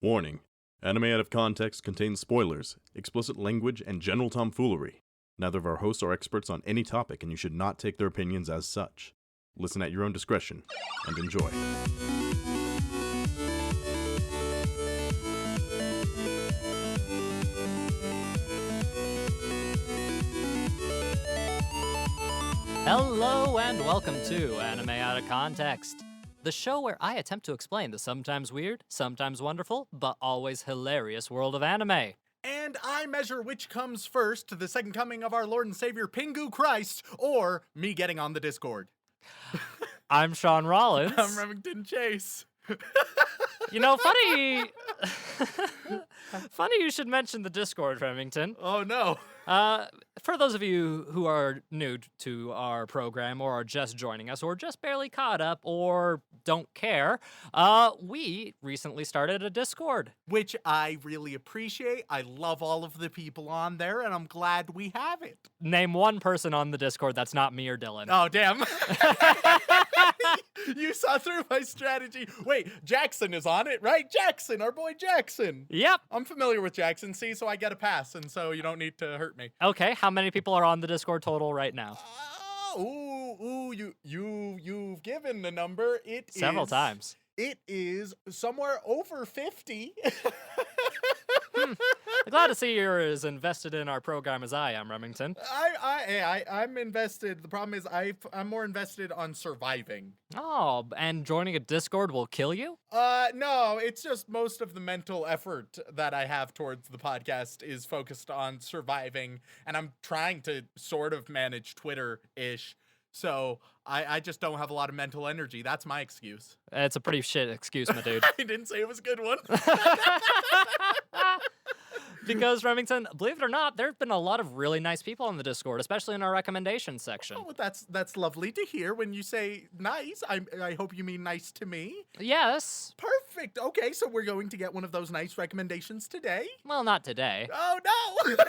Warning. Anime Out of Context contains spoilers, explicit language, and general tomfoolery. Neither of our hosts are experts on any topic, and you should not take their opinions as such. Listen at your own discretion, and enjoy. Hello and welcome to Anime Out of Context, the show where I attempt to explain the sometimes weird, sometimes wonderful, but always hilarious world of anime. And I measure which comes first, the second coming of our Lord and Savior Pingu Christ, or me getting on the Discord. I'm Sean Rollins. I'm Remington Chase. You know, funny you should mention the Discord, Remington. Oh no. For those of you who are new to our program or are just joining us or just barely caught up or don't care, we recently started a Discord. Which I really appreciate. I love all of the people on there, and I'm glad we have it. Name one person on the Discord that's not me or Dylan. Oh, damn. You saw through my strategy. Wait, Jackson is on it, right? Jackson, our boy Jackson. Yep. I'm familiar with Jackson, see, so I get a pass, and so you don't need to hurt me. Okay, how many people are on the Discord total right now? You've given the number. Several times. It is somewhere over 50. I'm glad to see you're as invested in our program as I am, Remington. I'm invested. The problem is I'm more invested on surviving. Oh, and joining a Discord will kill you? No, it's just most of the mental effort that I have towards the podcast is focused on surviving, and I'm trying to sort of manage Twitter-ish. So I just don't have a lot of mental energy. That's my excuse. It's a pretty shit excuse, my dude. I didn't say it was a good one. Because, Remington, believe it or not, there have been a lot of really nice people on the Discord, especially in our recommendations section. Oh, that's lovely to hear. When you say nice, I hope you mean nice to me. Yes. Perfect. Okay, so we're going to get one of those nice recommendations today. Well, not today. Oh, no.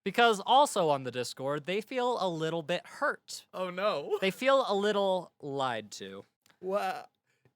Because also on the Discord, they feel a little bit hurt. Oh, no. They feel a little lied to. Well,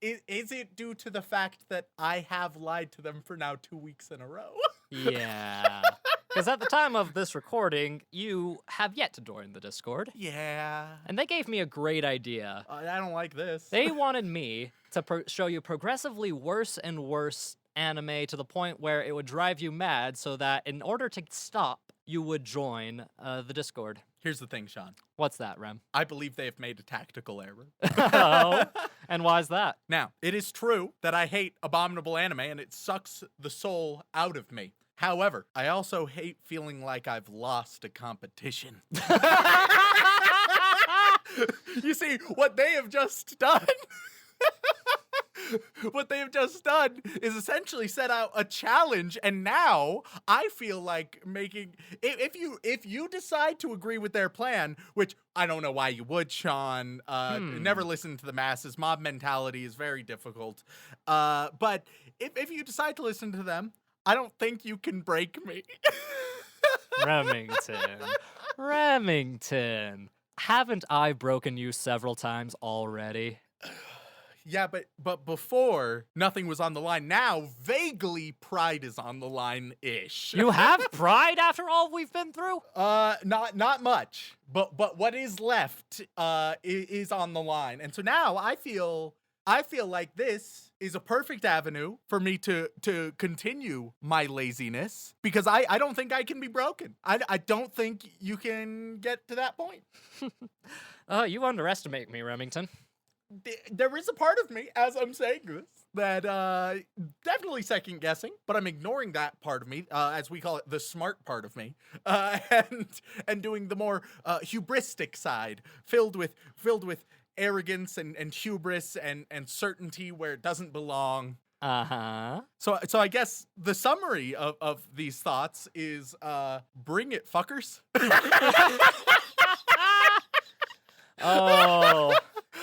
is it due to the fact that I have lied to them for now 2 weeks in a row? Yeah. Because at the time of this recording, you have yet to join the Discord. Yeah. And they gave me a great idea. I don't like this. They wanted me to show you progressively worse and worse anime to the point where it would drive you mad so that in order to stop, you would join the Discord. Here's the thing, Sean. What's that, Rem? I believe they have made a tactical error. Oh, and why is that? Now, it is true that I hate abominable anime and it sucks the soul out of me. However, I also hate feeling like I've lost a competition. You see, what they have just done... What they have just done is essentially set out a challenge, and now I feel like making if you decide to agree with their plan, which I don't know why you would, Sean. Never listen to the masses. Mob mentality is very difficult. But if you decide to listen to them, I don't think you can break me. Remington. Haven't I broken you several times already? Yeah, but before, nothing was on the line. Now, vaguely, pride is on the line-ish. You have pride after all we've been through? Not much. But what is left is on the line. And so now I feel like this is a perfect avenue for me to continue my laziness, because I don't think I can be broken. I don't think you can get to that point. You underestimate me, Remington. There is a part of me, as I'm saying this, that definitely second guessing, but I'm ignoring that part of me, as we call it, the smart part of me, and doing the more hubristic side, filled with arrogance and hubris and certainty where it doesn't belong. Uh-huh. So I guess the summary of these thoughts is bring it, fuckers. Oh.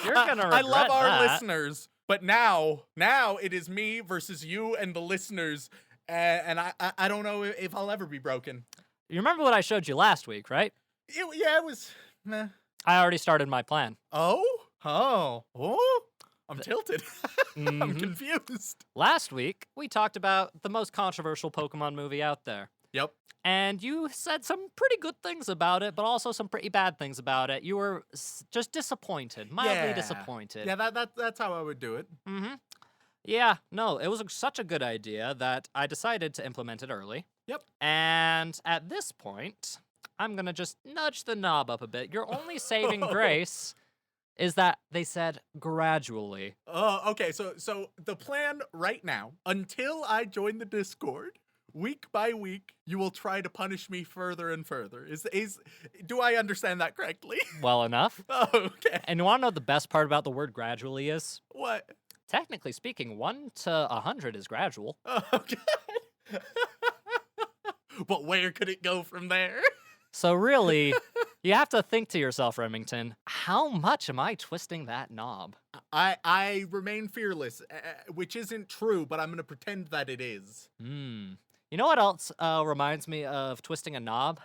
You're gonna regret I love our that. listeners, but now it is me versus you and the listeners, and I don't know if I'll ever be broken. You remember what I showed you last week, right? It was meh. I already started my plan. Oh. I'm tilted. I'm Mhm. confused. Last week, we talked about the most controversial Pokemon movie out there. Yep. And you said some pretty good things about it, but also some pretty bad things about it. You were just disappointed, mildly Yeah. disappointed. Yeah, that's how I would do it. Mm-hmm. Yeah, no, it was such a good idea that I decided to implement it early. Yep. And at this point, I'm gonna just nudge the knob up a bit. Your only saving grace is that they said gradually. Okay, so the plan right now, until I join the Discord, week by week, you will try to punish me further and further. Do I understand that correctly? Well enough. Oh, okay. And you wanna know the best part about the word gradually is? What? Technically speaking, 1 to 100 is gradual. Oh, God. But where could it go from there? So really, you have to think to yourself, Remington, how much am I twisting that knob? I remain fearless, which isn't true, but I'm going to pretend that it is. You know what else reminds me of twisting a knob?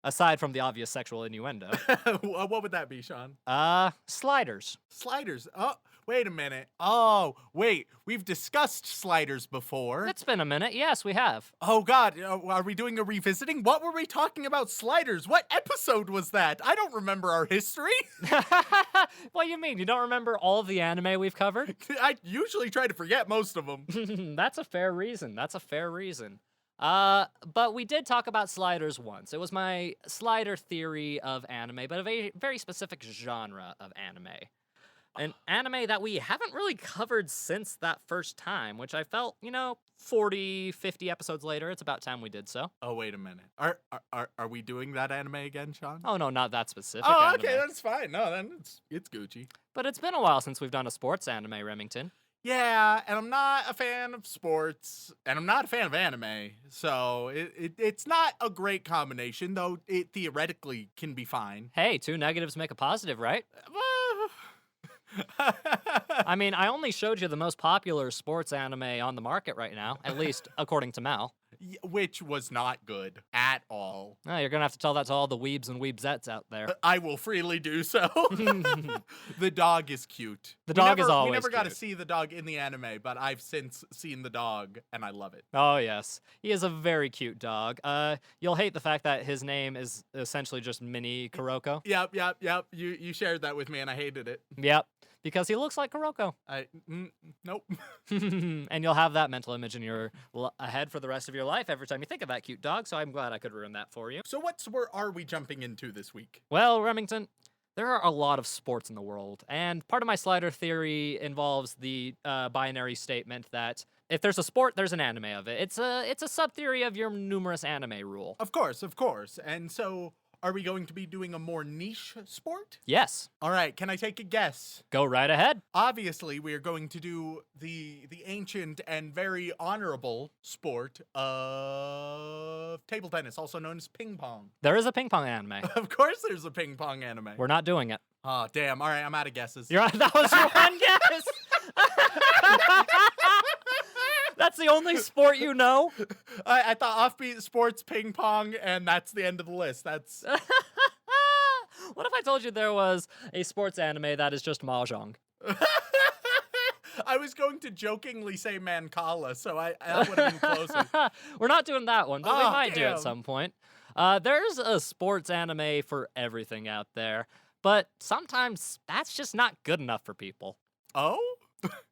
Aside from the obvious sexual innuendo. What would that be, Sean? Sliders. Sliders. Oh, wait a minute. Oh, wait. We've discussed sliders before. It's been a minute. Yes, we have. Oh, God. Are we doing a revisiting? What were we talking about sliders? What episode was that? I don't remember our history. What do you mean? You don't remember all of the anime we've covered? I usually try to forget most of them. That's a fair reason. That's a fair reason. But we did talk about sliders once. It was my slider theory of anime, but a very, very specific genre of anime. An anime that we haven't really covered since that first time, which I felt, 40, 50 episodes later, it's about time we did so. Oh, wait a minute. Are we doing that anime again, Sean? Oh, no, not that specific Oh, anime. okay, that's fine. No, then it's Gucci. But it's been a while since we've done a sports anime, Remington. Yeah, and I'm not a fan of sports, and I'm not a fan of anime, so it's not a great combination, though it theoretically can be fine. Hey, 2 negatives make a positive, right? I mean, I only showed you the most popular sports anime on the market right now, at least according to Mal. Which was not good at all. Oh, you're gonna have to tell that to all the weebs and weebzettes out there. I will freely do so. The dog is cute. The dog is always We never got to cute. see the dog in the anime, but I've since seen the dog, and I love it. Oh, yes. He is a very cute dog. You'll hate the fact that his name is essentially just Mini Kuroko. Yep. You shared that with me, and I hated it. Yep, because he looks like Kuroko. Nope. And you'll have that mental image in your head for the rest of your life every time you think of that cute dog, so I'm glad I could ruin that for you. So what sport are we jumping into this week? Well, Remington, there are a lot of sports in the world, and part of my slider theory involves the binary statement that if there's a sport, there's an anime of it. It's a sub-theory of your numerous anime rule. Of course. And so, are we going to be doing a more niche sport? Yes, All right, can I take a guess? go right ahead. Obviously, we are going to do the ancient and very honorable sport of table tennis, also known as ping pong. There is a ping pong anime. Of course there's a ping pong anime. We're not doing it. Oh, damn. All right, I'm out of guesses. That was your one guess. That's the only sport you know? I thought offbeat sports, ping pong, and that's the end of the list. That's... What if I told you there was a sports anime that is just mahjong? I was going to jokingly say Mancala, so that would have been closer. We're not doing that one, but we Oh, might do damn. at some point. There's a sports anime for everything out there, but sometimes that's just not good enough for people. Oh?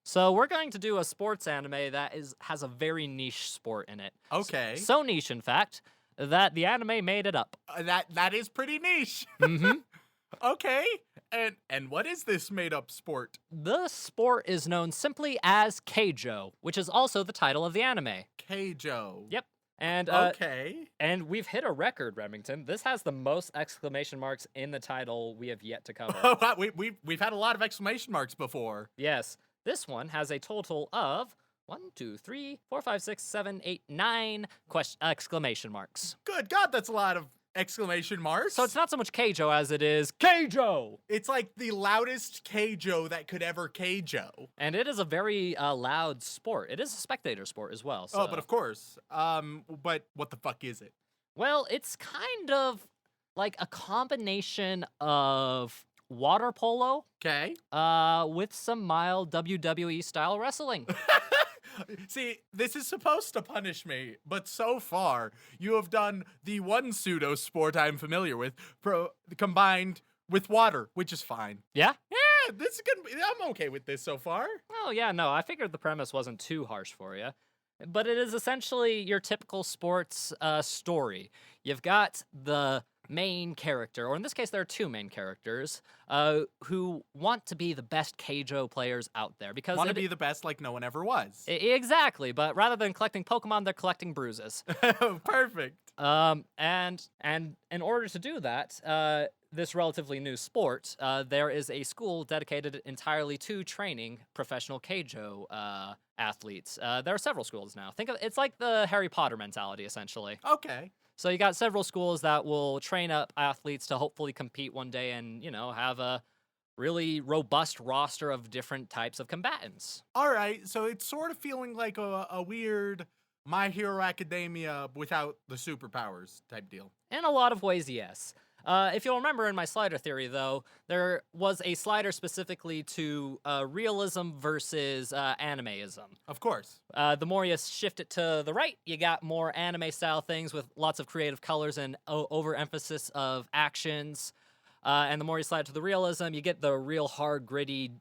So we're going to do a sports anime that has a very niche sport in it. Okay. So niche, in fact, that the anime made it up. That is pretty niche. Mm-hmm. Okay. And what is this made-up sport? The sport is known simply as Keijo, which is also the title of the anime. Keijo. Yep. And Okay. and we've hit a record, Remington. This has the most exclamation marks in the title we have yet to cover. Oh, wow, we've had a lot of exclamation marks before. Yes, this one has a total of 1, 2, 3, 4, 5, 6, 7, 8, 9 exclamation marks. Good God, that's a lot of exclamation marks. So it's not so much Keijo as it is Keijo! It's like the loudest Keijo that could ever Keijo. And it is a very loud sport. It is a spectator sport as well. So. Oh, but of course. But what the fuck is it? Well, it's kind of like a combination of water polo, Okay. with some mild WWE style wrestling. See, this is supposed to punish me, but so far you have done the one pseudo sport I'm familiar with, combined with water, which is fine. Yeah? Yeah, this is good. I'm okay with this so far. Oh, yeah, no, I figured the premise wasn't too harsh for you. But it is essentially your typical sports story. You've got the main character, or in this case, there are two main characters, who want to be the best Keijo players out there because Want to be the best like no one ever was. Exactly, but rather than collecting Pokemon, they're collecting bruises. Perfect. And in order to do that, this relatively new sport, there is a school dedicated entirely to training professional Keijo athletes. There are several schools now. Think of it's like the Harry Potter mentality, essentially. Okay. So you got several schools that will train up athletes to hopefully compete one day and, have a really robust roster of different types of combatants. All right. So it's sort of feeling like a weird My Hero Academia without the superpowers type deal. In a lot of ways, yes. If you'll remember in my slider theory, though, there was a slider specifically to realism versus animeism. Of course. The more you shift it to the right, you got more anime-style things with lots of creative colors and overemphasis of actions. And the more you slide to the realism, you get the real hard, gritty,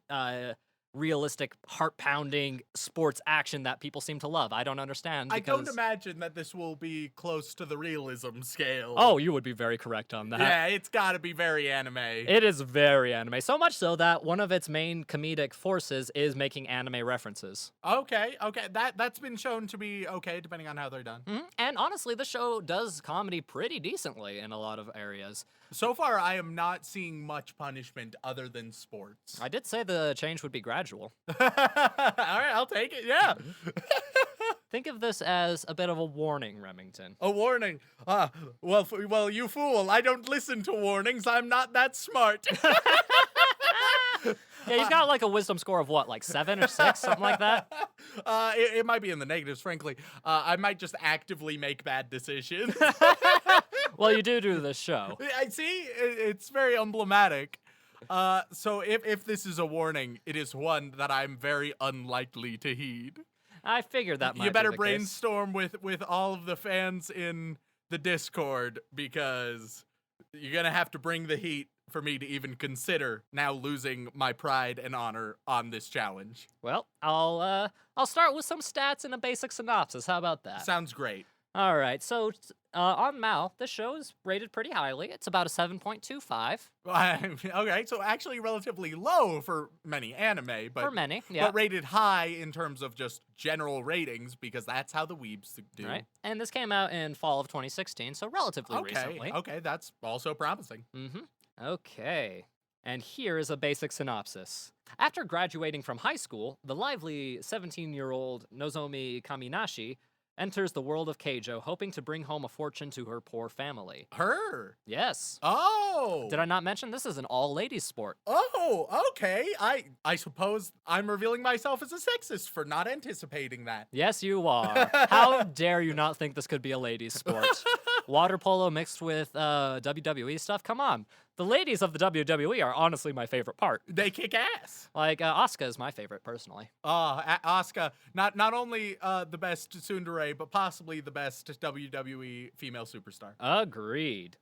realistic, heart-pounding sports action that people seem to love. I don't understand. I don't imagine that this will be close to the realism scale. Oh, you would be very correct on that. Yeah, it's got to be very anime. It is very anime. So much so that one of its main comedic forces is making anime references. Okay. That's been shown to be okay, depending on how they're done. Mm-hmm. And honestly, the show does comedy pretty decently in a lot of areas. So far, I am not seeing much punishment other than sports. I did say the change would be gradual. All right, I'll take it. Yeah. Think of this as a bit of a warning, Remington. A warning. Well, you fool. I don't listen to warnings. I'm not that smart. Yeah, he's got like a wisdom score of what, like 7 or 6, something like that? It might be in the negatives, frankly. I might just actively make bad decisions. Well, you do this show. I see. It's very emblematic. So if this is a warning, it is one that I'm very unlikely to heed. I figured that might You better be the case. brainstorm with all of the fans in the Discord, because you're gonna have to bring the heat for me to even consider now losing my pride and honor on this challenge. Well, I'll start with some stats and a basic synopsis. How about that? Sounds great. All right, so on Mal, the show is rated pretty highly. It's about a 7.25. Okay, so actually relatively low for many anime, but For many, yeah. but rated high in terms of just general ratings, because that's how the weebs do. Right, and this came out in fall of 2016, so relatively recently. Okay, that's also promising. Mm-hmm. Okay. And here is a basic synopsis. After graduating from high school, the lively 17-year-old Nozomi Kaminashi enters the world of Keijo, hoping to bring home a fortune to her poor family. Her? Yes. Oh. Did I not mention this is an all-ladies sport? Oh, okay. I suppose I'm revealing myself as a sexist for not anticipating that. Yes, you are. How dare you not think this could be a ladies sport? Water polo mixed with WWE stuff? Come on. The ladies of the WWE are honestly my favorite part. They kick ass. Like, Asuka is my favorite, personally. Asuka, not only the best tsundere, but possibly the best WWE female superstar. Agreed.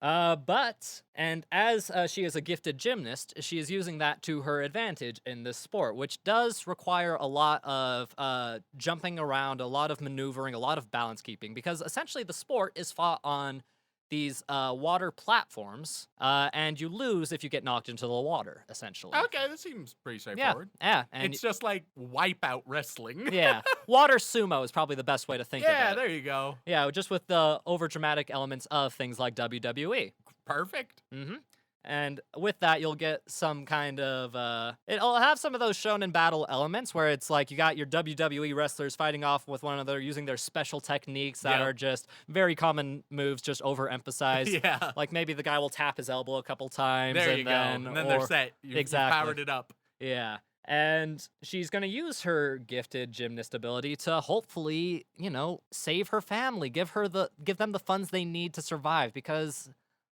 And as she is a gifted gymnast, she is using that to her advantage in this sport, which does require a lot of jumping around, a lot of maneuvering, a lot of balance keeping, because essentially the sport is fought on these water platforms, and you lose if you get knocked into the water, essentially. Okay, this seems pretty straightforward. Yeah, and it's just like wipeout wrestling. yeah, water sumo is probably the best way to think of it. Yeah, there you go. Yeah, just with the overdramatic elements of things like WWE. Perfect. Mm-hmm. And with that, you'll get some kind of, it'll have some of those shonen battle elements where it's like you got your WWE wrestlers fighting off with one another using their special techniques that are just very common moves, just overemphasized. Yeah. Like maybe the guy will tap his elbow a couple times. There you go. And then they're set. You've powered it up. Yeah. And she's going to use her gifted gymnast ability to hopefully, save her family, give them the funds they need to survive, because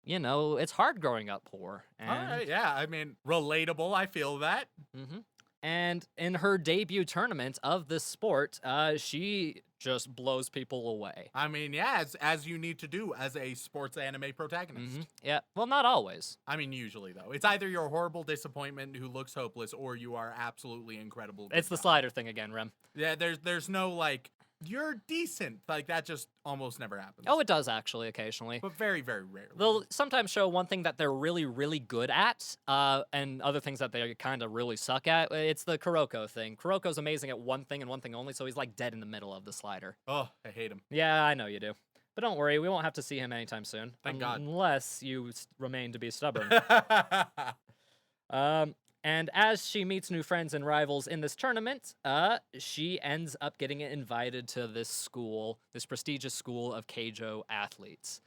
it's hard growing up poor. All right, yeah, I mean, relatable. I feel that. Mhm. And in her debut tournament of this sport, she just blows people away. I mean, yeah, as you need to do as a sports anime protagonist. Yeah, well, not always. I mean, usually though, it's either you're a horrible disappointment who looks hopeless, or you are absolutely incredible. It's the good guy. slider thing again, Rem. Yeah, there's no like you're decent. Like that just almost never happens. Oh, it does actually occasionally. But very, very rarely. They'll sometimes show one thing that they're really, really good at, and other things that they kind of really suck at. It's the Kuroko thing. Kuroko's amazing at one thing and one thing only, so he's like dead in the middle of the slider. Oh, I hate him. Yeah, I know you do. But don't worry, we won't have to see him anytime soon. Thank God. Unless you remain to be stubborn. And as she meets new friends and rivals in this tournament, she ends up getting invited to this school, this prestigious school of Keijo athletes,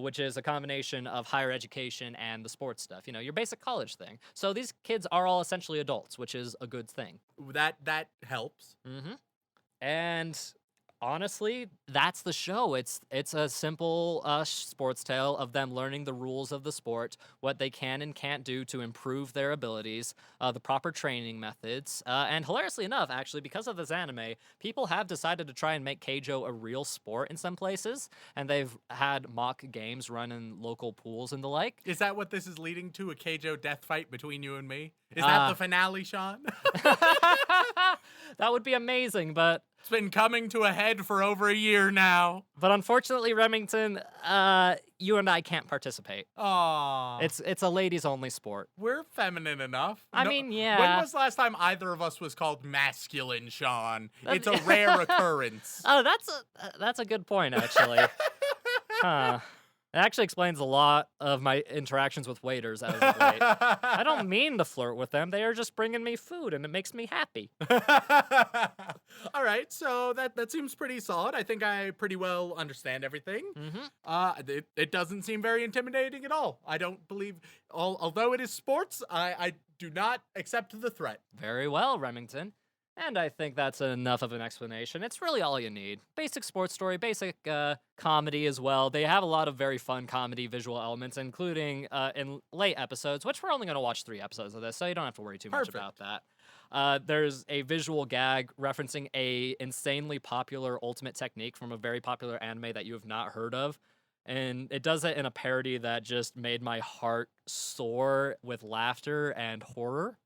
which is a combination of higher education and the sports stuff. Your basic college thing. So these kids are all essentially adults, which is a good thing. That helps. And honestly, that's the show. It's a simple sports tale of them learning the rules of the sport, what they can and can't do to improve their abilities, the proper training methods, and hilariously enough, actually, because of this anime, people have decided to try and make Keijo a real sport in some places, and they've had mock games run in local pools and the like. Is that what this is leading to? A Keijo death fight between you and me? Is that the finale, Sean? That would be amazing, but It's been coming to a head for over a year now. unfortunately, Remington, you and I can't participate. Aww. It's a ladies only sport. We're feminine enough. I mean, yeah. When was the last time either of us was called masculine, Sean? It's a rare occurrence. Oh, that's a good point, actually. Huh. It actually explains a lot of my interactions with waiters as of late. I don't mean to flirt with them. They are just bringing me food, and it makes me happy. All right, so that seems pretty solid. I think I pretty well understand everything. It doesn't seem very intimidating at all. I don't believe, although it is sports, I do not accept the threat. Very well, Remington. And I think that's enough of an explanation. It's really all you need. Basic sports story, basic comedy as well. They have a lot of very fun comedy visual elements, including in late episodes, which we're only going to watch 3 episodes of this, so you don't have to worry too much about that. There's a visual gag referencing a insanely popular ultimate technique from a very popular anime that you have not heard of. And it does it in a parody that just made my heart soar with laughter and horror.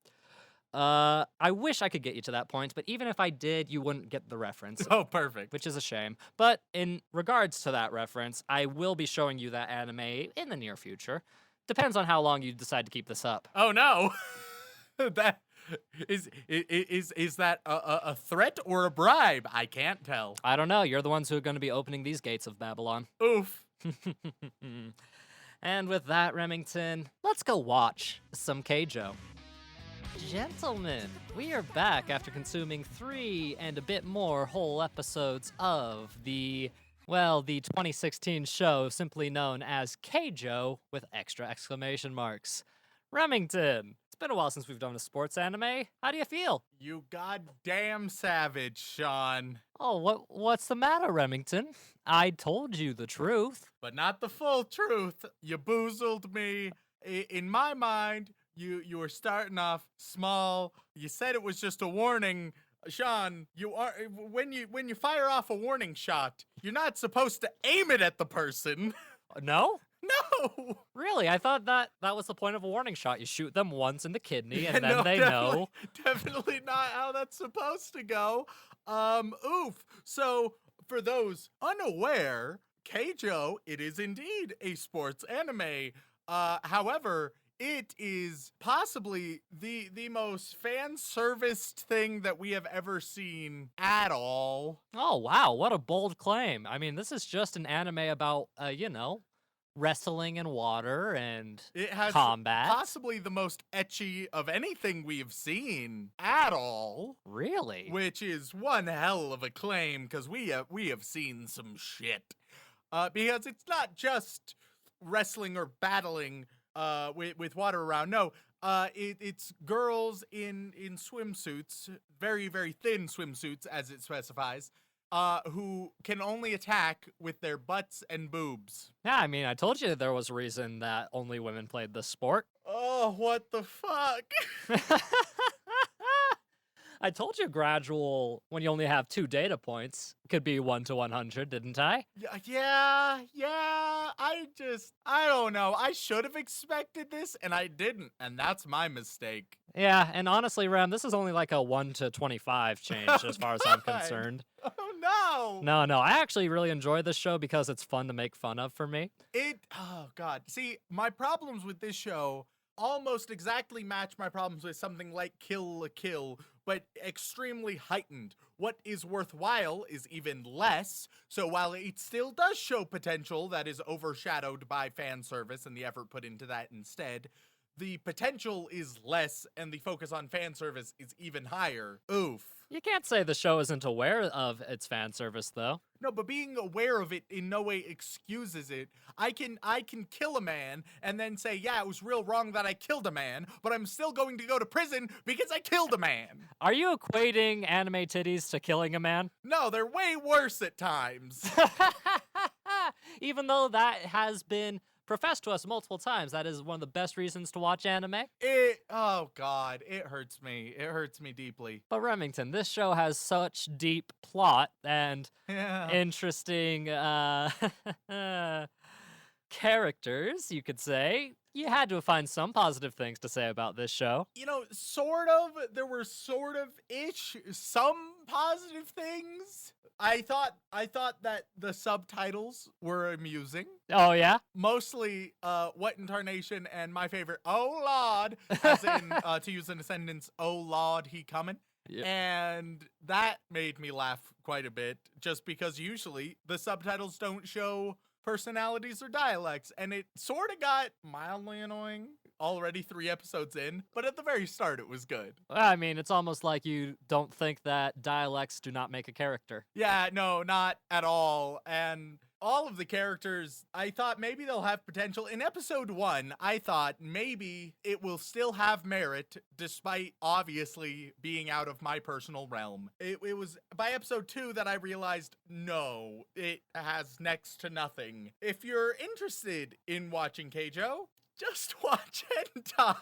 I wish I could get you to that point, but even if I did, you wouldn't get the reference. Oh, perfect. Which is a shame. But in regards to that reference, I will be showing you that anime in the near future. Depends on how long you decide to keep this up. Oh no. That is that a threat or a bribe? I can't tell. I don't know. You're the ones who are going to be opening these gates of Babylon. Oof. And with that, Remington, let's go watch some Keijo. Gentlemen, we are back after consuming 3 and a bit more whole episodes of the 2016 show simply known as Keijo with extra exclamation marks. Remington, it's been a while since we've done a sports anime. How do you feel? You goddamn savage, Sean. Oh, what's the matter, Remington? I told you the truth. But not the full truth. You boozled me. In my mind, you were starting off small. You said it was just a warning. Sean, when you fire off a warning shot, you're not supposed to aim it at the person. No? No. Really? I thought that was the point of a warning shot. You shoot them once in the kidney and then they know. Definitely not how that's supposed to go. Oof. So, for those unaware, Keijo, it is indeed a sports anime. However, it is possibly the most fan-serviced thing that we have ever seen at all. Oh, wow. What a bold claim. I mean, this is just an anime about, wrestling in water and It has combat. possibly the most ecchi of anything we've seen at all. Really? Which is one hell of a claim, because we have seen some shit. Because it's not just wrestling or battling with water around. No, it's girls in swimsuits, very, very thin swimsuits, as it specifies, who can only attack with their butts and boobs. Yeah, I mean, I told you there was a reason that only women played this sport. Oh, what the fuck? I told you gradual, when you only have 2 data points, could be 1 to 100, didn't I? Yeah. I don't know. I should have expected this, and I didn't, and that's my mistake. Yeah, and honestly, Rem, this is only like a 1 to 25 change as far as I'm God. concerned. Oh, no. No, I actually really enjoy this show because it's fun to make fun of for me. Oh, God. See, my problems with this show almost exactly match my problems with something like Kill la Kill, but extremely heightened. What is worthwhile is even less, so while it still does show potential that is overshadowed by fan service and the effort put into that instead, the potential is less and the focus on fan service is even higher. Oof. You can't say the show isn't aware of its fan service, though. No, but being aware of it in no way excuses it. I can kill a man and then say, yeah, it was real wrong that I killed a man, but I'm still going to go to prison because I killed a man. Are you equating anime titties to killing a man? No, they're way worse at times. Even though that has been professed to us multiple times, that is one of the best reasons to watch anime. Oh God, it hurts me. It hurts me deeply. But Remington, this show has such deep plot and Yeah. interesting characters, you could say. You had to find some positive things to say about this show. You know, sort of, there were sort of some positive things. I thought that the subtitles were amusing. Oh, yeah? Mostly, What in Tarnation and my favorite, oh Lord, as in, to use an sentence, oh Lord, he coming. Yep. And that made me laugh quite a bit, just because usually the subtitles don't show personalities or dialects, and it sort of got mildly annoying already 3 episodes in, but at the very start it was good. I mean, it's almost like you don't think that dialects do not make a character. Yeah, no, not at all. And all of the characters, I thought maybe they'll have potential. In episode 1, I thought maybe it will still have merit, despite obviously being out of my personal realm. It was by episode 2 that I realized, no, it has next to nothing. If you're interested in watching Keijo, just watch hentai.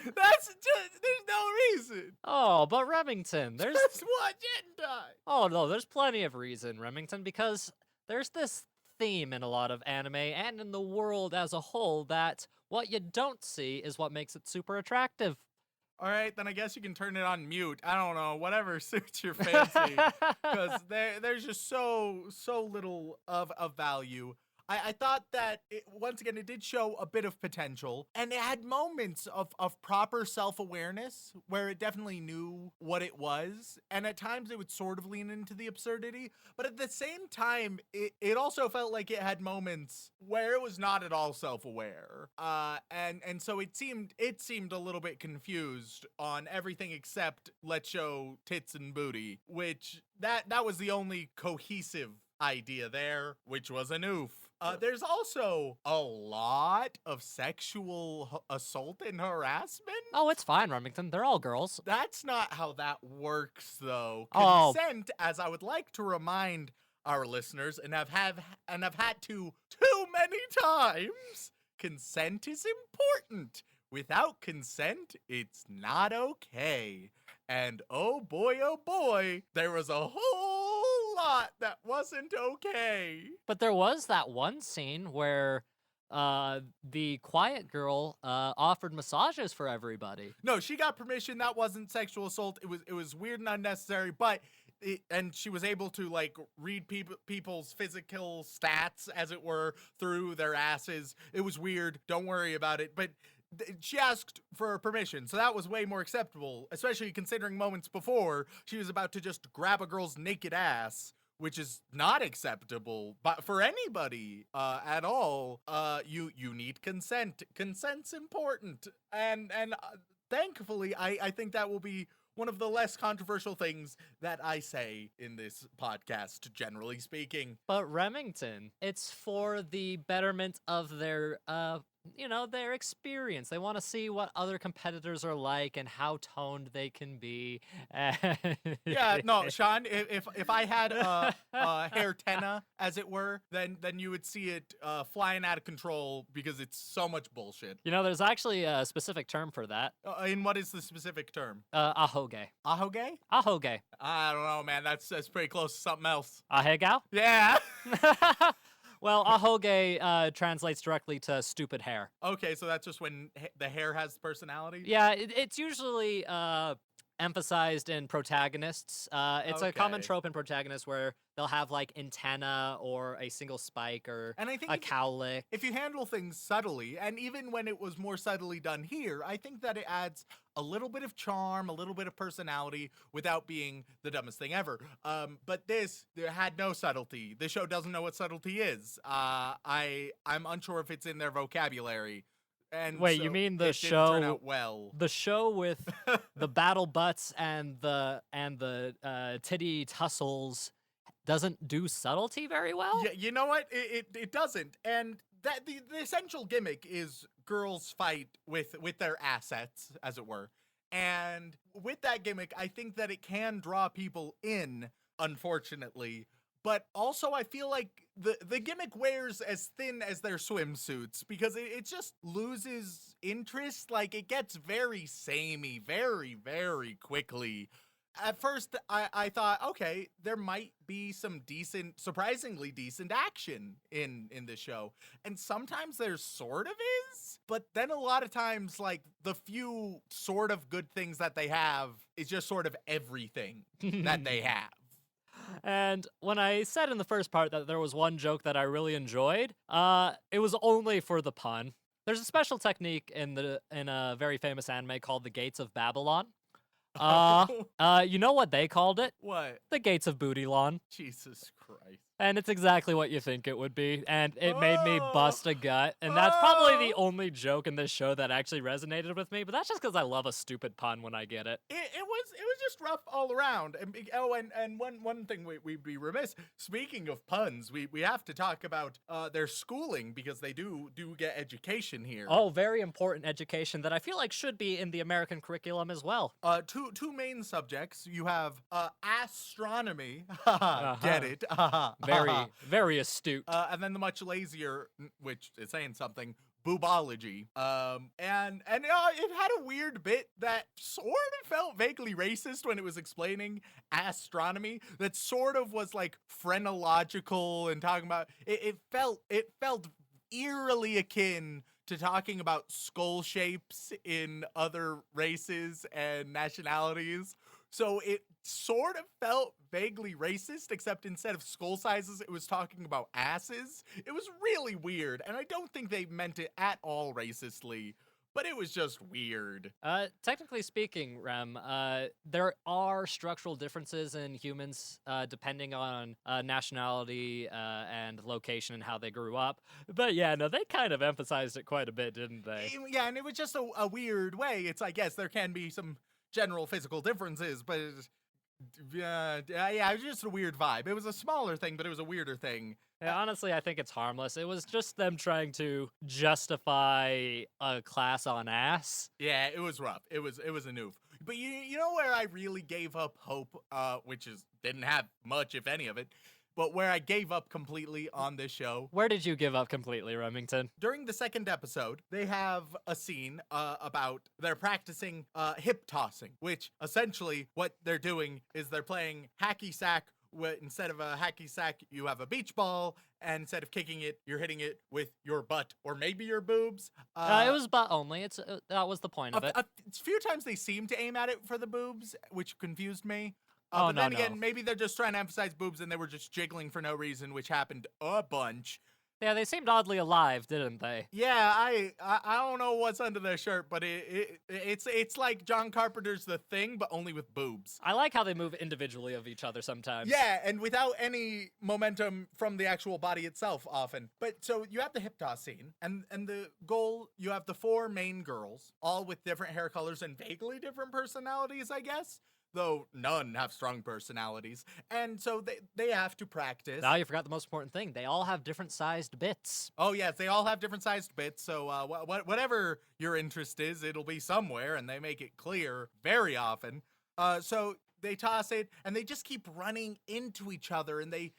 That's just, there's no reason. Oh, but Remington, there's... Just watch hentai. Oh, no, there's plenty of reason, Remington, because there's this theme in a lot of anime and in the world as a whole that what you don't see is what makes it super attractive. All right, then I guess you can turn it on mute. I don't know, whatever suits your fancy, because there's just so little of value. I thought that, once again, it did show a bit of potential, and it had moments of proper self-awareness where it definitely knew what it was, and at times it would sort of lean into the absurdity, but at the same time, it also felt like it had moments where it was not at all self-aware, and so it seemed a little bit confused on everything except let's show tits and booty, which that was the only cohesive idea there, which was an oof. There's also a lot of sexual assault and harassment. Oh, it's fine, Remington. They're all girls. That's not how that works, though. Oh. Consent, as I would like to remind our listeners, and I've had to too many times, consent is important. Without consent, it's not okay. And oh boy, there was a whole lot that wasn't okay. But there was that one scene where the quiet girl offered massages for everybody. No, she got permission. That wasn't sexual assault. It was weird and unnecessary, but and she was able to like read people's physical stats, as it were, through their asses. It was weird. Don't worry about it. But she asked for permission, so that was way more acceptable, especially considering moments before she was about to just grab a girl's naked ass, which is not acceptable but for anybody at all. You need consent. Consent's important, and thankfully I think that will be one of the less controversial things that I say in this podcast, generally speaking. But Remington, it's for the betterment of their their experience. They want to see what other competitors are like and how toned they can be. Yeah, no, Sean. If I had a hair tenna, as it were, then you would see it flying out of control because it's so much bullshit. There's actually a specific term for that. And what is the specific term? Ahoge. Ahoge? Ahoge. I don't know, man. That's pretty close to something else. Ahegao? Yeah. Well, ahoge translates directly to stupid hair. Okay, so that's just when the hair has personality? Yeah, it's usually emphasized in protagonists. It's a common Okay. trope in protagonists where they'll have like antenna or a single spike or And I think a cowlick. if you handle things subtly, and even when it was more subtly done here, I think that it adds a little bit of charm, a little bit of personality without being the dumbest thing ever. But there had no subtlety. The show doesn't know what subtlety is. I'm unsure if it's in their vocabulary. And Wait, so you mean the it didn't turn show? out well. The show with the battle butts and the titty tussles doesn't do subtlety very well. Yeah, you know what? It doesn't. And that the essential gimmick is girls fight with their assets, as it were. And with that gimmick, I think that it can draw people in, unfortunately. But also, I feel like the gimmick wears as thin as their swimsuits because it just loses interest. Like, it gets very samey very, very quickly. At first, I thought, okay, there might be some surprisingly decent action in this show. And sometimes there sort of is, but then a lot of times, like, the few sort of good things that they have is just sort of everything that they have. And when I said in the first part that there was one joke that I really enjoyed, it was only for the pun. There's a special technique in a very famous anime called the Gates of Babylon. You know what they called it? What? The Gates of Bootylon. Jesus Christ. And it's exactly what you think it would be. And it made me bust a gut. And that's probably the only joke in this show that actually resonated with me. But that's just because I love a stupid pun when I get it. It was just rough all around. And one thing we'd be remiss. Speaking of puns, we have to talk about their schooling because they do get education here. Oh, very important education that I feel like should be in the American curriculum as well. Two main subjects. You have astronomy. Get it? Very astute. And then the much lazier, which is saying something, boobology. And it had a weird bit that sort of felt vaguely racist when it was explaining astronomy. That sort of was like phrenological and talking about it felt eerily akin to talking about skull shapes in other races and nationalities. So it sort of felt vaguely racist, except instead of skull sizes, it was talking about asses. It was really weird, and I don't think they meant it at all racistly, but it was just weird. Technically speaking, Rem, there are structural differences in humans depending on nationality and location and how they grew up. But yeah, no, they kind of emphasized it quite a bit, didn't they? Yeah, and it was just a weird way. It's like, yes, there can be some general physical differences, but yeah, it was just a weird vibe. It was a smaller thing, but it was a weirder thing. Yeah, honestly, I think it's harmless. It was just them trying to justify a class on ass. Yeah, it was rough. It was a noof. But you know where I really gave up hope, which didn't have much, if any of it, but where I gave up completely on this show. Where did you give up completely, Remington? During the second episode, they have a scene about they're practicing hip tossing, which essentially what they're doing is they're playing hacky sack. Instead of a hacky sack, you have a beach ball, and instead of kicking it, you're hitting it with your butt or maybe your boobs. It was butt only. That was the point of it. A few times they seem to aim at it for the boobs, which confused me. Oh, but then no. again, maybe they're just trying to emphasize boobs and they were just jiggling for no reason, which happened a bunch. Yeah, they seemed oddly alive, didn't they? Yeah, I don't know what's under their shirt, but it's like John Carpenter's The Thing, but only with boobs. I like how they move individually of each other sometimes. Yeah, and without any momentum from the actual body itself often. But so you have the hip toss scene, and the goal, you have the four main girls, all with different hair colors and vaguely different personalities, I guess. though none have strong personalities. And so they have to practice. Now you forgot the most important thing. They all have different sized bits. Oh, yes, they all have different sized bits, so whatever your interest is, it'll be somewhere, and they make it clear very often. So they toss it, and they just keep running into each other, and they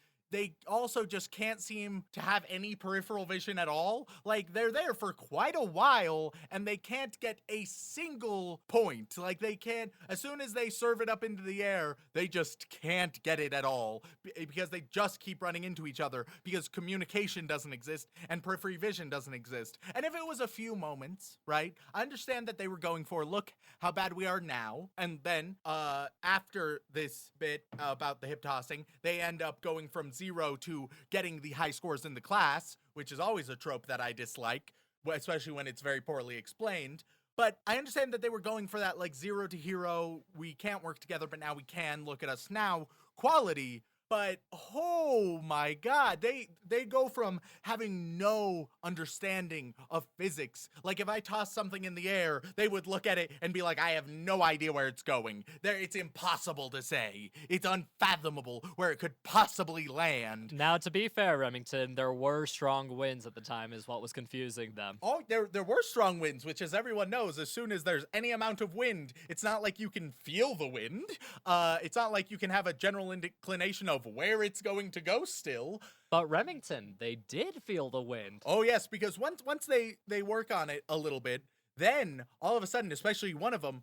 also just can't seem to have any peripheral vision at all. Like, they're there for quite a while, and they can't get a single point. Like, they can't, as soon as they serve it up into the air, they just can't get it at all, because they just keep running into each other, because communication doesn't exist, and peripheral vision doesn't exist. And if it was a few moments, right, I understand that they were going for, look how bad we are now, and then, after this bit about the hip tossing, they end up going from 0 to getting the high scores in the class, which is always a trope that I dislike, especially when it's very poorly explained. But I understand that they were going for that, like, 0 to hero, we can't work together, but now we can, look at us now, quality. But, oh my god, they go from having no understanding of physics. Like, if I toss something in the air, they would look at it and be like, I have no idea where it's going. It's impossible to say. It's unfathomable where it could possibly land. Now, to be fair, Remington, there were strong winds at the time is what was confusing them. Oh, there were strong winds, which, as everyone knows, as soon as there's any amount of wind, it's not like you can feel the wind. It's not like you can have a general inclination of where it's going to go still. But Remington, they did feel the wind. Oh, yes, because once they work on it a little bit, then all of a sudden, especially one of them,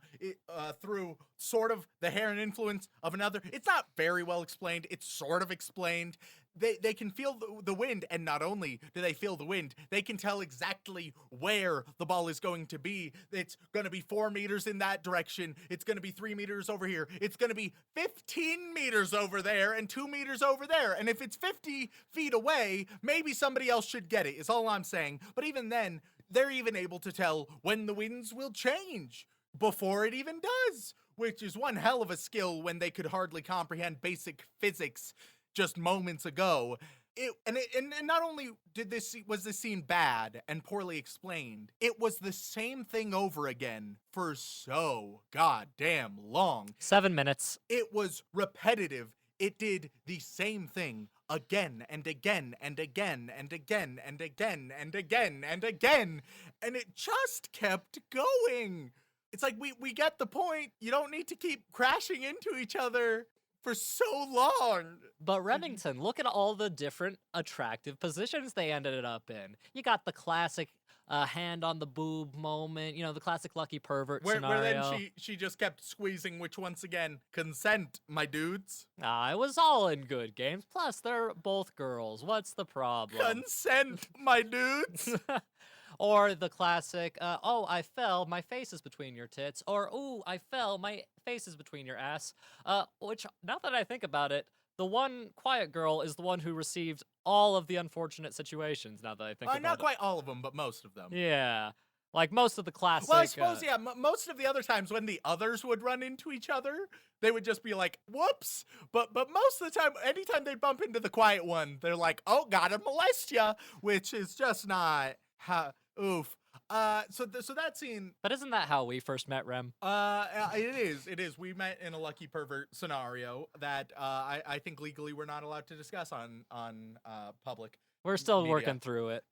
through sort of the hair and influence of another, it's not very well explained, it's sort of explained. They can feel the wind, and not only do they feel the wind, they can tell exactly where the ball is going to be. It's going to be 4 meters in that direction. It's going to be 3 meters over here. It's going to be 15 meters over there and 2 meters over there. And if it's 50 feet away, maybe somebody else should get it, is all I'm saying. But even then, they're even able to tell when the winds will change before it even does, which is one hell of a skill when they could hardly comprehend basic physics just moments ago. And not only was this scene bad and poorly explained, it was the same thing over again for so goddamn long. 7 minutes. It was repetitive. It did the same thing again and again and again and again and again and again and again, and it just kept going. It's like, we get the point. You don't need to keep crashing into each other for so long. But Remington, look at all the different attractive positions they ended up in. You got the classic hand on the boob moment, you know, the classic lucky pervert scenario. Where then she just kept squeezing, which once again, consent, my dudes. It was all in good games. Plus, they're both girls. What's the problem? Consent, my dudes. Or the classic, oh, I fell, my face is between your tits. Or, ooh, I fell, my face is between your ass. Which, now that I think about it, the one quiet girl is the one who received all of the unfortunate situations, now that I think about it. Not quite all of them, but most of them. Yeah. Like, most of the classic... Well, I suppose, yeah, most of the other times when the others would run into each other, they would just be like, whoops. But most of the time, anytime they bump into the quiet one, they're like, oh, gotta molest ya, which is just not... oof. So that scene... But isn't that how we first met, Rem? It is. We met in a lucky pervert scenario that I think legally we're not allowed to discuss on public. We're still media. working through it.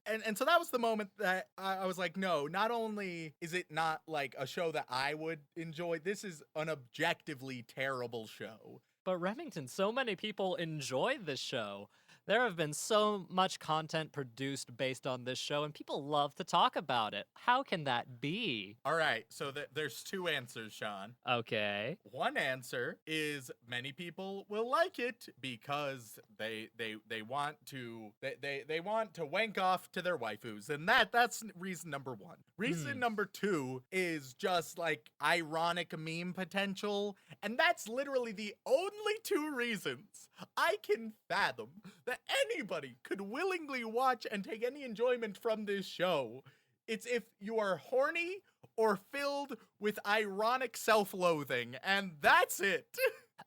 And so that was the moment that I was like, no, not only is it not like a show that I would enjoy, this is an objectively terrible show. But Remington, so many people enjoyed this show. There have been so much content produced based on this show, and people love to talk about it. How can that be? All right, so there's 2 answers, Sean. Okay. One answer is many people will like it because they want to wank off to their waifus, and that's reason number 1. Reason number 2 is just like ironic meme potential, and that's literally the only 2 reasons I can fathom that anybody could willingly watch and take any enjoyment from this show. It's if you are horny or filled with ironic self-loathing, and that's it.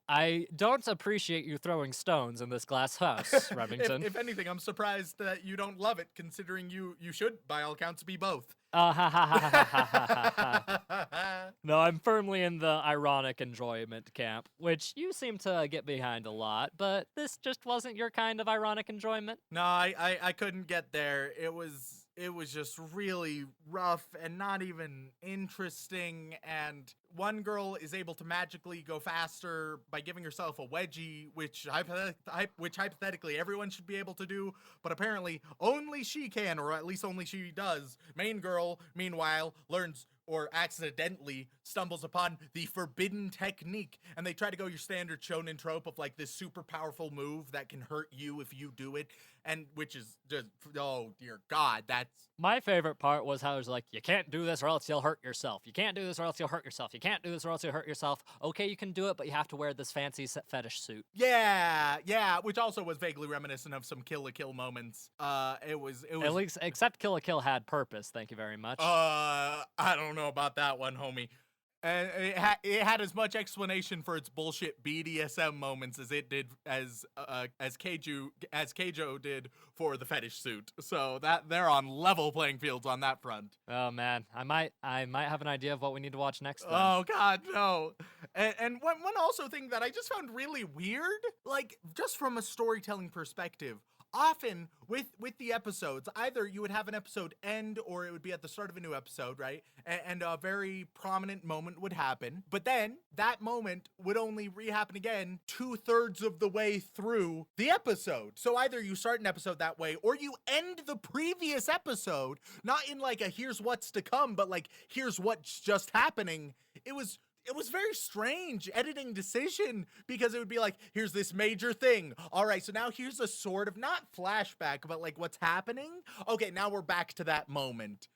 I don't appreciate you throwing stones in this glass house, Remington. If anything, I'm surprised that you don't love it, considering you should, by all accounts, be both. Ha ha ha ha ha ha ha ha. No, I'm firmly in the ironic enjoyment camp, which you seem to get behind a lot, but this just wasn't your kind of ironic enjoyment. No, I couldn't get there. It was just really rough and not even interesting. And one girl is able to magically go faster by giving herself a wedgie, which hypothetically everyone should be able to do, but apparently only she can, or at least only she does. Main girl, meanwhile, learns or accidentally stumbles upon the forbidden technique, and they try to go your standard shonen trope of like this super powerful move that can hurt you if you do it, and which is just, oh dear God, that's... My favorite part was how it was like, you can't do this or else you'll hurt yourself. You can't do this or else you'll hurt yourself. You can't do this or else you'll hurt yourself. Okay, you can do it, but you have to wear this fancy fetish suit. Yeah, which also was vaguely reminiscent of some Kill la Kill moments. It was At least, except Kill la Kill had purpose, thank you very much. I don't know about that one, homie. And it had as much explanation for its bullshit BDSM moments as it did as Keijo did for the fetish suit. So that they're on level playing fields on that front. Oh man, I might have an idea of what we need to watch next then. Oh God, no. And one also thing that I just found really weird, like just from a storytelling perspective. Often with the episodes, either you would have an episode end or it would be at the start of a new episode, right? And a very prominent moment would happen. But then that moment would only re-happen again 2/3 of the way through the episode. So either you start an episode that way or you end the previous episode, not in like a here's what's to come, but like here's what's just happening. It was very strange editing decision, because it would be like, here's this major thing. All right, so now here's a sort of, not flashback, but like what's happening. Okay, now we're back to that moment.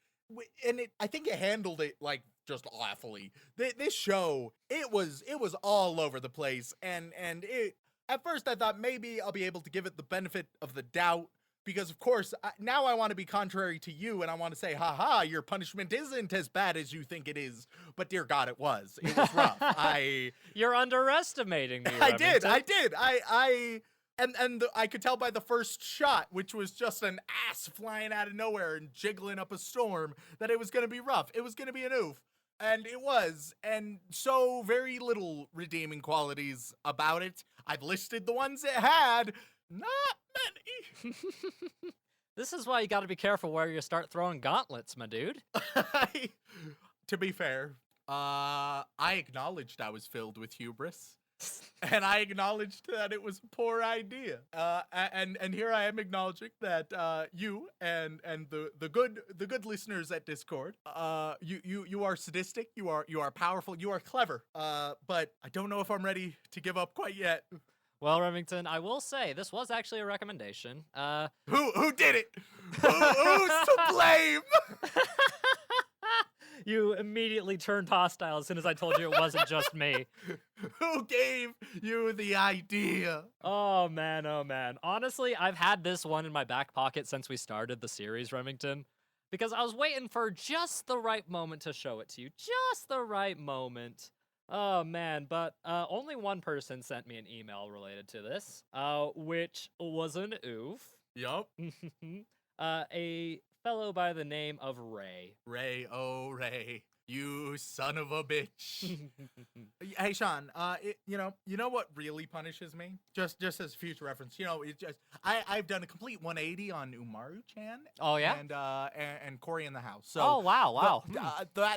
And I think it handled it like just awfully. This show, it was all over the place. And it, at first I thought maybe I'll be able to give it the benefit of the doubt, because of course, now I want to be contrary to you, and I want to say, haha, your punishment isn't as bad as you think it is. But dear God, it was. It was rough. You're underestimating me, I Remington. did. I could tell by the first shot, which was just an ass flying out of nowhere and jiggling up a storm, that it was going to be rough. It was going to be an oof. And it was. And so very little redeeming qualities about it. I've listed the ones it had. Not many. This is why you gotta be careful where you start throwing gauntlets, my dude. To be fair, I acknowledged I was filled with hubris. And I acknowledged that it was a poor idea. And here I am acknowledging that you and the good listeners at Discord, you are sadistic, you are powerful, you are clever. But I don't know if I'm ready to give up quite yet. Well, Remington, I will say this was actually a recommendation. Who did it? Who's to blame? You immediately turned hostile as soon as I told you it wasn't just me. Who gave you the idea? Oh man, oh man. Honestly, I've had this one in my back pocket since we started the series, Remington, because I was waiting for just the right moment to show it to you. Just the right moment. Oh man, but only one person sent me an email related to this, which was an oof. Yup. A fellow by the name of Ray. Ray, oh Ray, you son of a bitch. Hey Sean, you know what really punishes me? Just as future reference, it's just I've done a complete 180 on Umaru-chan. Oh yeah, and Cory in the House. So oh wow.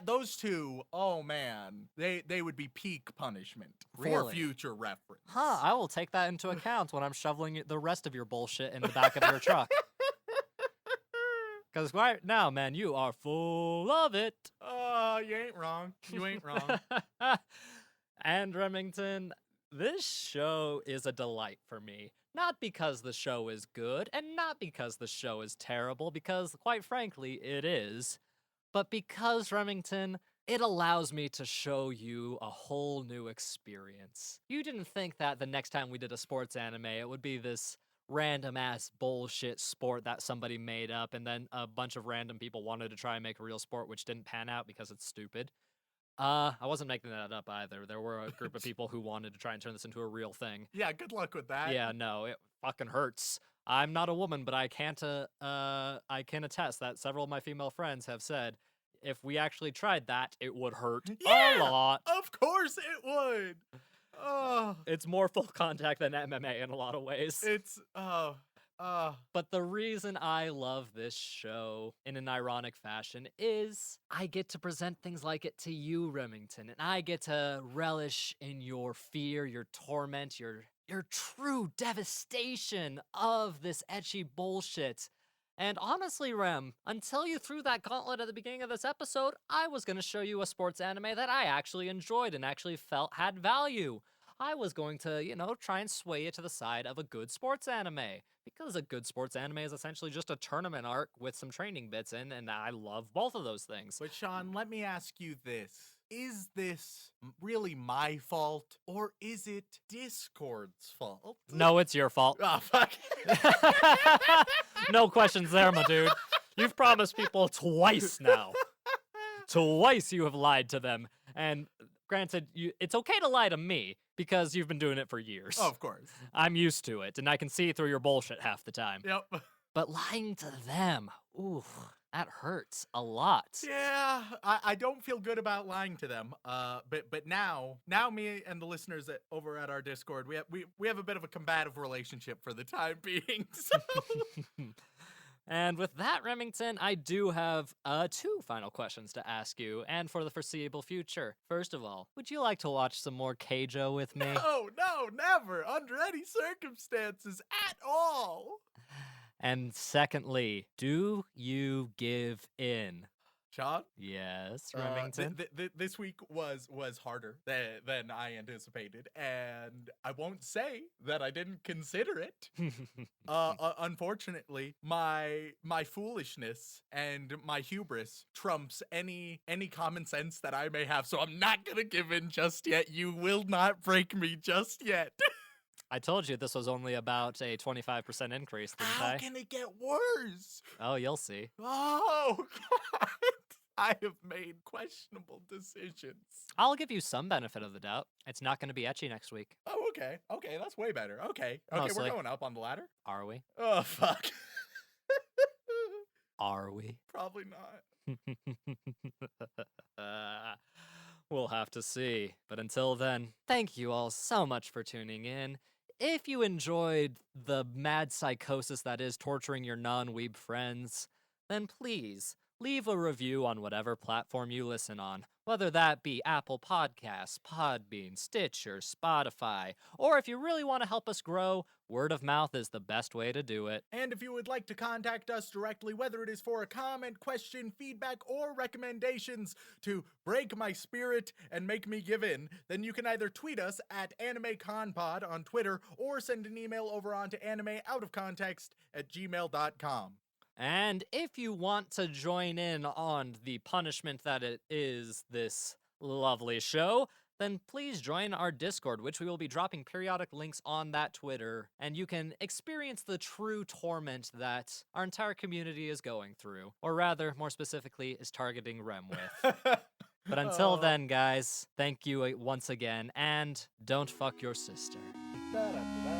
Those two, oh man, they would be peak punishment for Really? future reference. Huh, I will take that into account when I'm shoveling the rest of your bullshit in the back of your truck. Because right now, man, you are full of it. Oh, you ain't wrong. You ain't wrong. And Remington, this show is a delight for me. Not because the show is good, and not because the show is terrible, because quite frankly, it is. But because, Remington, it allows me to show you a whole new experience. You didn't think that the next time we did a sports anime, it would be this random ass bullshit sport that somebody made up, and then a bunch of random people wanted to try and make a real sport which didn't pan out because it's stupid. I wasn't making that up either. There were a group of people who wanted to try and turn this into a real thing. Yeah, good luck with that. Yeah, no, it fucking hurts. I'm not a woman, but I can attest that several of my female friends have said if we actually tried that, it would hurt a lot. Of course it would. Oh, It's more full contact than MMA in a lot of ways. it's But the reason I love this show in an ironic fashion is I get to present things like it to you, Remington, and I get to relish in your fear, your torment, your true devastation of this ecchi bullshit. And honestly, Rem, until you threw that gauntlet at the beginning of this episode, I was going to show you a sports anime that I actually enjoyed and actually felt had value. I was going to, try and sway you to the side of a good sports anime. Because a good sports anime is essentially just a tournament arc with some training bits in, and I love both of those things. But Sean, let me ask you this. Is this really my fault, or is it Discord's fault? No, it's your fault. Oh, fuck. No questions there, my dude. You've promised people twice now. Twice you have lied to them. And granted, it's okay to lie to me because you've been doing it for years. Oh, of course. I'm used to it, and I can see through your bullshit half the time. Yep. But lying to them, ooh, that hurts a lot. Yeah, I don't feel good about lying to them. But now me and the listeners over at our Discord, we have a bit of a combative relationship for the time being. So. And with that, Remington, I do have 2 final questions to ask you, and for the foreseeable future. First of all, would you like to watch some more Keijo with me? No, never, under any circumstances at all. And secondly, do you give in? Sean? Yes, Remington. This week was harder than I anticipated, and I won't say that I didn't consider it. Unfortunately, my foolishness and my hubris trumps any common sense that I may have, so I'm not gonna give in just yet. You will not break me just yet. I told you this was only about a 25% increase, didn't I? How can it get worse? Oh, you'll see. Oh, God. I have made questionable decisions. I'll give you some benefit of the doubt. It's not going to be ecchi next week. Oh, okay. Okay, that's way better. Okay, Mostly. we're going up on the ladder. Are we? Oh, fuck. Are we? Probably not. We'll have to see. But until then, thank you all so much for tuning in. If you enjoyed the mad psychosis that is torturing your non-weeb friends, then please leave a review on whatever platform you listen on, whether that be Apple Podcasts, Podbean, Stitcher, Spotify, or if you really want to help us grow, word of mouth is the best way to do it. And if you would like to contact us directly, whether it is for a comment, question, feedback, or recommendations to break my spirit and make me give in, then you can either tweet us at AnimeConPod on Twitter or send an email over onto animeoutofcontext@gmail.com. And if you want to join in on the punishment that it is this lovely show, then please join our Discord, which we will be dropping periodic links on that Twitter, and you can experience the true torment that our entire community is going through, or rather, more specifically, is targeting Rem with. But until then, guys, thank you once again, and don't fuck your sister. Da-da-da-da.